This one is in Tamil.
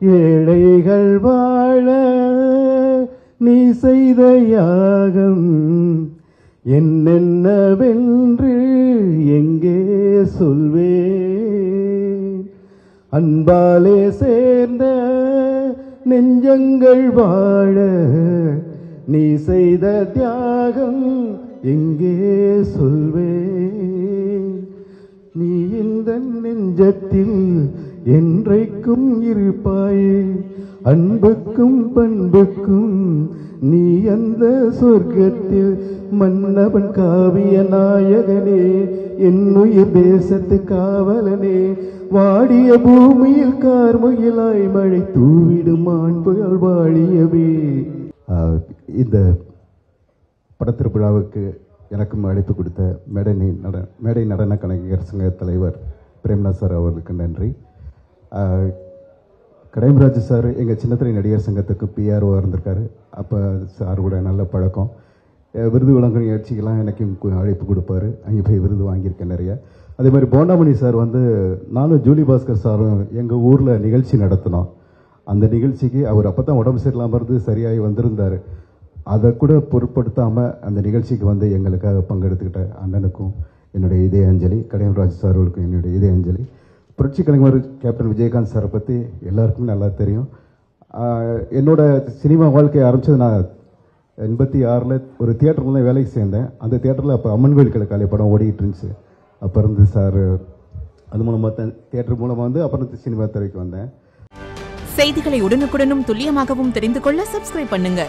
ஏழைகள் வாழ நீ செய்த யாகம் என்னென்னவென்று எங்கே சொல்வேன். அன்பாலே சேர்ந்த நெஞ்சங்கள் வாழ நீ செய்த தியாகம் எங்கே சொல்வேன். நீ இந்த நெஞ்சத்தில் என்றைக்கும் இருப்பாயே, அன்புக்கும் பண்புக்கும் நீ அந்த சொர்க்கத்தில். மன்னவன் காவிய நாயகனே, என்னுயிர் தேசத்து காவலனே, வாடிய பூமியில் கார்முகிலாய் மழை தூவிடும் ஆண்புகள் வாழியவே. இந்த படத்திருவிழாவுக்கு எனக்கும் அழைப்பு கொடுத்த மேடை நடன கலைஞர் சங்க தலைவர் பிரேம்நாத் சார் அவர்களுக்கு நன்றி. கடைமராஜ் சார் எங்கள் சின்னத்திரை நடிகர் சங்கத்துக்கு பிஆர்ஓ இருந்திருக்காரு. அப்போ சார் கூட நல்ல பழக்கம். விருது வழங்கும் நிகழ்ச்சிக்கெல்லாம் எனக்கும் அழைப்பு கொடுப்பாரு. அங்கே போய் விருது வாங்கியிருக்கேன் நிறைய. அதே மாதிரி போண்டாமணி சார் நானும் ஜூலி பாஸ்கர் சாரும் எங்கள் ஊரில் நிகழ்ச்சி நடத்தினோம். அந்த நிகழ்ச்சிக்கு அவர் அப்போ தான் உடம்பு சரியில்லாமல் இருந்து சரியாகி வந்திருந்தார். அதை கூட பொருட்படுத்தாமல் அந்த நிகழ்ச்சிக்கு எங்களுக்காக பங்கெடுத்துக்கிட்ட அண்ணனுக்கும் என்னுடைய இதய அஞ்சலி. கடைமராஜ் சார்களுக்கும் என்னுடைய இதய அஞ்சலி. புரட்சி கலைஞர் கேப்டன் விஜயகாந்த் சாரை பற்றி எல்லாருக்குமே நல்லா தெரியும். என்னோட சினிமா வாழ்க்கையை ஆரம்பித்தது நான் 86 ஒரு தியேட்டரில் தான் வேலைக்கு சேர்ந்தேன். அந்த தியேட்டரில் அப்போ அம்மன் கோயில் கிழக்காலை படம் ஓடிக்கிட்டு இருந்துச்சு. அப்போ இருந்து சார் அது மூலமாக தான் தியேட்டர் மூலமாக அப்புறம் சினிமா துறைக்கு வந்தேன். செய்திகளை உடனுக்குடனும் துல்லியமாகவும் தெரிந்து கொள்ள சப்ஸ்கிரைப் பண்ணுங்க.